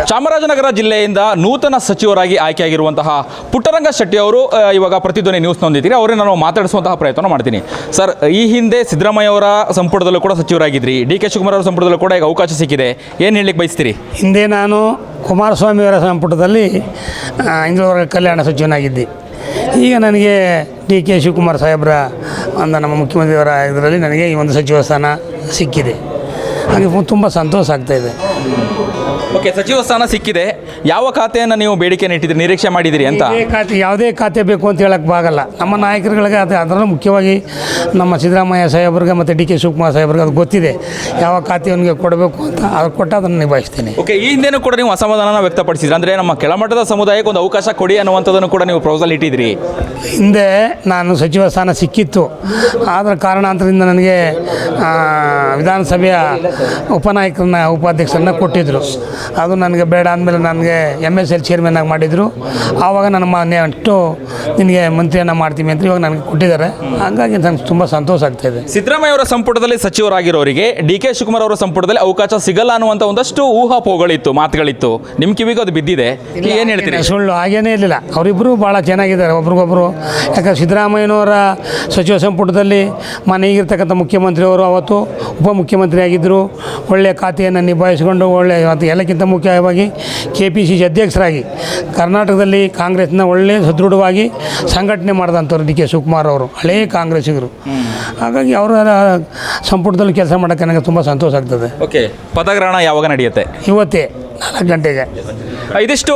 ಚಾಮರಾಜನಗರ ಜಿಲ್ಲೆಯಿಂದ ನೂತನ ಸಚಿವರಾಗಿ ಆಯ್ಕೆಯಾಗಿರುವಂತಹ ಪುಟ್ಟರಂಗ ಶೆಟ್ಟಿ ಅವರು ಇವಾಗ ಪ್ರತಿಧ್ವನಿ ನ್ಯೂಸ್ ನೊಂದಿದ್ದೀರಿ. ಅವರೇ ನಾನು ಮಾತಾಡಿಸುವಂತಹ ಪ್ರಯತ್ನ ಮಾಡ್ತೀನಿ. ಸರ್, ಈ ಹಿಂದೆ ಸಿದ್ದರಾಮಯ್ಯ ಅವರ ಸಂಪುಟದಲ್ಲೂ ಕೂಡ ಸಚಿವರಾಗಿದ್ರಿ, ಡಿ ಕೆ ಶಿವಕುಮಾರ್ ಅವರ ಸಂಪುಟದಲ್ಲೂ ಕೂಡ ಈಗ ಅವಕಾಶ ಸಿಕ್ಕಿದೆ. ಏನು ಹೇಳಲಿಕ್ಕೆ ಬಯಸ್ತೀರಿ? ಹಿಂದೆ ನಾನು ಕುಮಾರಸ್ವಾಮಿ ಅವರ ಸಂಪುಟದಲ್ಲಿ ಹಿಂದುಳಿದ ವರ್ಗ ಕಲ್ಯಾಣ ಸಚಿವನಾಗಿದ್ದೆ. ಈಗ ನನಗೆ ಡಿ ಕೆ ಶಿವಕುಮಾರ್ ಸಾಹೇಬ್ರ ನಮ್ಮ ಮುಖ್ಯಮಂತ್ರಿಯವರ ಇದರಲ್ಲಿ ನನಗೆ ಈ ಒಂದು ಸಚಿವ ಸ್ಥಾನ ಸಿಕ್ಕಿದೆ. ನನಗೆ ತುಂಬ ಸಂತೋಷ ಆಗ್ತಾಯಿದೆ. ಓಕೆ, ಸಚಿವ ಸ್ಥಾನ ಸಿಕ್ಕಿದೆ. ಯಾವ ಖಾತೆಯನ್ನು ನೀವು ಬೇಡಿಕೆಯನ್ನು ಇಟ್ಟಿದ್ದೀರಿ, ನಿರೀಕ್ಷೆ ಮಾಡಿದ್ದೀರಿ ಅಂತ? ಯಾವುದೇ ಖಾತೆ ಬೇಕು ಅಂತ ಹೇಳಕ್ಕೆ ಆಗಲ್ಲ. ನಮ್ಮ ನಾಯಕರುಗಳಿಗೆ ಅದರಲ್ಲೂ ಮುಖ್ಯವಾಗಿ ನಮ್ಮ ಸಿದ್ದರಾಮಯ್ಯ ಸಾಹೇಬ್ರಿಗೆ ಮತ್ತು ಡಿ ಕೆ ಶಿವಕುಮಾರ್ ಸಾಹೇಬ್ರಿಗೆ ಅದು ಗೊತ್ತಿದೆ ಯಾವ ಖಾತೆ ಅವನಿಗೆ ಕೊಡಬೇಕು ಅಂತ. ಅದು ಕೊಟ್ಟು ಅದನ್ನು ನಿಭಾಯಿಸ್ತೀನಿ. ಓಕೆ, ಈ ಹಿಂದೆನೂ ಕೂಡ ನೀವು ಅಸಮಾಧಾನ ವ್ಯಕ್ತಪಡಿಸಿದ್ರಿ. ಅಂದರೆ ನಮ್ಮ ಕೆಳಮಟ್ಟದ ಸಮುದಾಯಕ್ಕೆ ಒಂದು ಅವಕಾಶ ಕೊಡಿ ಅನ್ನುವಂಥದ್ದನ್ನು ಕೂಡ ನೀವು ಪ್ರಪೋಸಲ್ ಇಟ್ಟಿದ್ರಿ. ಹಿಂದೆ ನಾನು ಸಚಿವ ಸ್ಥಾನ ಸಿಕ್ಕಿತ್ತು, ಆದರೆ ಕಾರಣಾಂತರದಿಂದ ನನಗೆ ವಿಧಾನಸಭೆಯ ಉಪಾಧ್ಯಕ್ಷರನ್ನ ಕೊಟ್ಟಿದ್ದರು. ಅದು ನನಗೆ ಬೇಡ ಅಂದಮೇಲೆ ನನಗೆ MSL ಚೇರ್ಮನ್ ಆಗಿ ಮಾಡಿದರು. ಆವಾಗ ನನ್ನ ನೆಕ್ಸ್ಟು ನಿನಗೆ ಮಂತ್ರಿಯನ್ನು ಮಾಡ್ತೀವಿ ಅಂತ ಇವಾಗ ನನಗೆ ಕೊಟ್ಟಿದ್ದಾರೆ. ಹಾಗಾಗಿ ನನಗೆ ತುಂಬ ಸಂತೋಷ ಆಗ್ತಾಯಿದೆ. ಸಿದ್ದರಾಮಯ್ಯ ಅವರ ಸಂಪುಟದಲ್ಲಿ ಸಚಿವರಾಗಿರೋರಿಗೆ ಡಿ ಕೆ ಶಿವಕುಮಾರ್ ಅವರ ಸಂಪುಟದಲ್ಲಿ ಅವಕಾಶ ಸಿಗಲ್ಲ ಅನ್ನುವಂಥ ಒಂದಷ್ಟು ಊಹಾಪೋಹಗಳಿತ್ತು, ಮಾತುಗಳಿತ್ತು. ನಿಮ್ಮ ಕಿವಿಗೆ ಅದು ಬಿದ್ದಿದೆ, ಏನು ಹೇಳ್ತೀರಿ? ಸುಳ್ಳು, ಹಾಗೇನೇ ಇರಲಿಲ್ಲ. ಅವರಿಬ್ಬರು ಭಾಳ ಚೆನ್ನಾಗಿದ್ದಾರೆ ಒಬ್ರಿಗೊಬ್ಬರು. ಯಾಕಂದ್ರೆ ಸಿದ್ದರಾಮಯ್ಯನವರ ಸಚಿವ ಸಂಪುಟದಲ್ಲಿ ಈಗಿರ್ತಕ್ಕಂಥ ಮುಖ್ಯಮಂತ್ರಿಯವರು ಅವತ್ತು ಉಪಮುಖ್ಯಮಂತ್ರಿ ಆಗಿದ್ದರು. ಒಳ್ಳೆಯ ಖಾತೆಯನ್ನು ನಿಭಾಯಿಸಿಕೊಂಡು ಎಲ್ಲಕ್ಕಿಂತ ಮುಖ್ಯವಾಗಿ KPCC ಅಧ್ಯಕ್ಷರಾಗಿ ಕರ್ನಾಟಕದಲ್ಲಿ ಕಾಂಗ್ರೆಸ್ನ ಒಳ್ಳೆಯ ಸದೃಢವಾಗಿ ಸಂಘಟನೆ ಮಾಡಿದಂಥವ್ರು ಡಿ ಕೆ ಶಿವಕುಮಾರ್ ಅವರು, ಹಳೆಯ ಕಾಂಗ್ರೆಸ್ಸಿಗರು. ಹಾಗಾಗಿ ಅವರ ಸಂಪುಟದಲ್ಲಿ ಕೆಲಸ ಮಾಡೋಕ್ಕೆ ನನಗೆ ತುಂಬ ಸಂತೋಷ ಆಗ್ತದೆ. ಓಕೆ, ಪದಗ್ರಹಣ ಯಾವಾಗ ನಡೆಯುತ್ತೆ? ಇವತ್ತೇ 4 ಗಂಟೆಗೆ. ಇದಿಷ್ಟು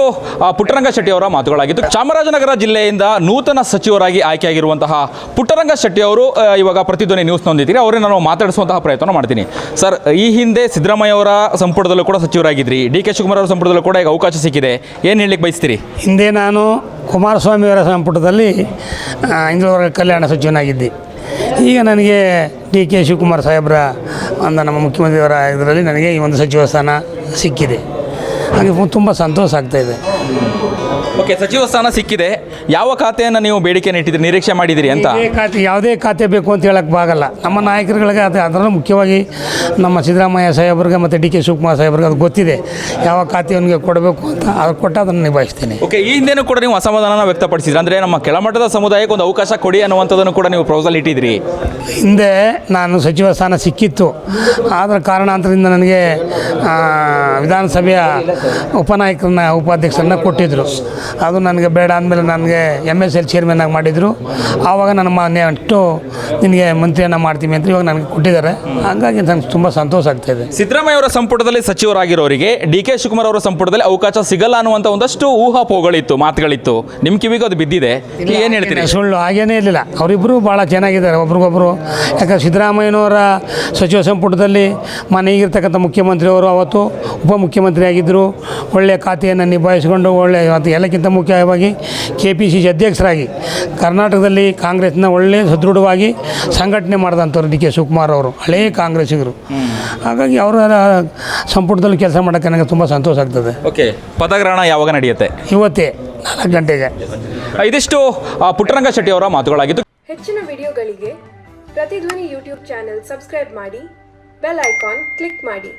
ಪುಟ್ಟರಂಗ ಶೆಟ್ಟಿ ಅವರ ಮಾತುಗಳಾಗಿತ್ತು. ಚಾಮರಾಜನಗರ ಜಿಲ್ಲೆಯಿಂದ ನೂತನ ಸಚಿವರಾಗಿ ಆಯ್ಕೆಯಾಗಿರುವಂತಹ ಪುಟ್ಟರಂಗ ಶೆಟ್ಟಿ ಅವರು ಇವಾಗ ಪ್ರತಿಧ್ವನಿ ನ್ಯೂಸ್ ನೊಂದಿದ್ದೀರಿ. ಅವರೇ ನಾನು ಮಾತಾಡಿಸುವಂತಹ ಪ್ರಯತ್ನ ಮಾಡ್ತೀನಿ. ಸರ್, ಈ ಹಿಂದೆ ಸಿದ್ದರಾಮಯ್ಯ ಅವರ ಸಂಪುಟದಲ್ಲೂ ಕೂಡ ಸಚಿವರಾಗಿದ್ರಿ, ಡಿ ಕೆ ಶಿವಕುಮಾರ್ ಅವರ ಸಂಪುಟದಲ್ಲೂ ಕೂಡ ಈಗ ಅವಕಾಶ ಸಿಕ್ಕಿದೆ. ಏನು ಹೇಳಲಿಕ್ಕೆ ಬಯಸ್ತೀರಿ? ಹಿಂದೆ ನಾನು ಕುಮಾರಸ್ವಾಮಿ ಅವರ ಸಂಪುಟದಲ್ಲಿ ಹಿಂದುಳಿದ ವರ್ಗ ಕಲ್ಯಾಣ ಸಚಿವನಾಗಿದ್ದೆ. ಈಗ ನನಗೆ ಡಿ ಕೆ ಶಿವಕುಮಾರ್ ಸಾಹೇಬ್ರ ನಮ್ಮ ಮುಖ್ಯಮಂತ್ರಿಯವರ ಇದರಲ್ಲಿ ನನಗೆ ಈ ಒಂದು ಸಚಿವ ಸ್ಥಾನ ಸಿಕ್ಕಿದೆ. ನನಗೆ ತುಂಬ ಸಂತೋಷ ಆಗ್ತಾಯಿದೆ. ಓಕೆ, ಸಚಿವ ಸ್ಥಾನ ಸಿಕ್ಕಿದೆ. ಯಾವ ಖಾತೆಯನ್ನು ನೀವು ಬೇಡಿಕೆಯನ್ನು ಇಟ್ಟಿದ್ದೀರಿ, ನಿರೀಕ್ಷೆ ಮಾಡಿದ್ದೀರಿ ಅಂತ? ಯಾವುದೇ ಖಾತೆ ಬೇಕು ಅಂತ ಹೇಳಕ್ಕೆ ಆಗಲ್ಲ. ನಮ್ಮ ನಾಯಕರುಗಳಿಗೆ ಅದರಲ್ಲೂ ಮುಖ್ಯವಾಗಿ ನಮ್ಮ ಸಿದ್ದರಾಮಯ್ಯ ಸಾಹೇಬ್ರಿಗೆ ಮತ್ತು ಡಿ ಕೆ ಶಿವಕುಮಾರ್ ಸಾಹೇಬ್ರಿಗೆ ಅದು ಗೊತ್ತಿದೆ ಯಾವ ಖಾತೆ ಅವನಿಗೆ ಕೊಡಬೇಕು ಅಂತ. ಅದು ಕೊಟ್ಟು ಅದನ್ನು ನಿಭಾಯಿಸ್ತೀನಿ. ಓಕೆ, ಈ ಹಿಂದೆನೂ ಕೂಡ ನೀವು ಅಸಮಾಧಾನ ವ್ಯಕ್ತಪಡಿಸಿದ್ರಿ. ಅಂದರೆ ನಮ್ಮ ಕೆಳಮಟ್ಟದ ಸಮುದಾಯಕ್ಕೆ ಒಂದು ಅವಕಾಶ ಕೊಡಿ ಅನ್ನುವಂಥದ್ದನ್ನು ಕೂಡ ನೀವು ಪ್ರಪೋಸಲ್ ಇಟ್ಟಿದ್ರಿ. ಹಿಂದೆ ನಾನು ಸಚಿವ ಸ್ಥಾನ ಸಿಕ್ಕಿತ್ತು, ಆದರೆ ಕಾರಣಾಂತರದಿಂದ ನನಗೆ ವಿಧಾನಸಭೆಯ ಉಪಾಧ್ಯಕ್ಷರನ್ನ ಕೊಟ್ಟಿದ್ದರು. ಅದು ನನಗೆ ಬೇಡ ಅಂದಮೇಲೆ ನನಗೆ MSL ಚೇರ್ಮನ್ ಆಗಿ ಮಾಡಿದರು. ಆವಾಗ ನನ್ನ ನೆಕ್ಸ್ಟು ನಿನಗೆ ಮಂತ್ರಿಯನ್ನು ಮಾಡ್ತೀವಿ ಅಂತ ಇವಾಗ ನನಗೆ ಕೊಟ್ಟಿದ್ದಾರೆ. ಹಾಗಾಗಿ ನನಗೆ ತುಂಬ ಸಂತೋಷ ಆಗ್ತಾಯಿದೆ. ಸಿದ್ದರಾಮಯ್ಯ ಅವರ ಸಂಪುಟದಲ್ಲಿ ಸಚಿವರಾಗಿರೋರಿಗೆ ಡಿ ಕೆ ಶಿವಕುಮಾರ್ ಅವರ ಸಂಪುಟದಲ್ಲಿ ಅವಕಾಶ ಸಿಗಲ್ಲ ಅನ್ನುವಂಥ ಒಂದಷ್ಟು ಊಹಾಪೋಹಗಳಿತ್ತು, ಮಾತುಗಳಿತ್ತು. ನಿಮ್ಮ ಕಿವಿಗೆ ಅದು ಬಿದ್ದಿದೆ, ಏನು ಹೇಳ್ತೀರಿ? ಸುಳ್ಳು, ಹಾಗೇನೇ ಇರಲಿಲ್ಲ. ಅವರಿಬ್ಬರು ಭಾಳ ಚೆನ್ನಾಗಿದ್ದಾರೆ ಒಬ್ರಿಗೊಬ್ಬರು. ಯಾಕಂದ್ರೆ ಸಿದ್ದರಾಮಯ್ಯನವರ ಸಚಿವ ಸಂಪುಟದಲ್ಲಿ ಈಗಿರ್ತಕ್ಕಂಥ ಮುಖ್ಯಮಂತ್ರಿಯವರು ಅವತ್ತು ಉಪಮುಖ್ಯಮಂತ್ರಿ ಆಗಿದ್ದರು. ಒಳ್ಳೆಯ ಖಾತೆಯನ್ನು ನಿಭಾಯಿಸಿಕೊಂಡು ಎಲ್ಲಕ್ಕಿಂತ ಮುಖ್ಯವಾಗಿ KPCC ಅಧ್ಯಕ್ಷರಾಗಿ ಕರ್ನಾಟಕದಲ್ಲಿ ಕಾಂಗ್ರೆಸ್ನ ಒಳ್ಳೆಯ ಸದೃಢವಾಗಿ ಸಂಘಟನೆ ಮಾಡಿದಂಥವ್ರು ಡಿ ಕೆ ಶಿವಕುಮಾರ್ ಅವರು, ಹಳೆಯ ಕಾಂಗ್ರೆಸ್ಸಿಗರು. ಹಾಗಾಗಿ ಅವರ ಸಂಪುಟದಲ್ಲಿ ಕೆಲಸ ಮಾಡೋಕ್ಕೆ ನನಗೆ ತುಂಬ ಸಂತೋಷ ಆಗ್ತದೆ. ಓಕೆ, ಪದಗ್ರಹಣ ಯಾವಾಗ ನಡೆಯುತ್ತೆ? ಇವತ್ತೇ 4 ಗಂಟೆಗೆ. ಇದಿಷ್ಟು ಪುಟ್ಟರಂಗ ಶೆಟ್ಟಿ ಅವರ ಮಾತುಗಳಾಗಿತ್ತು. ಹೆಚ್ಚಿನ ವಿಡಿಯೋಗಳಿಗೆ ಪ್ರತಿಧ್ವನಿ YouTube ಚಾನೆಲ್ ಸಬ್ಸ್ಕ್ರೈಬ್ ಮಾಡಿ, ಬೆಲ್ ಐಕಾನ್ ಕ್ಲಿಕ್ ಮಾಡಿ.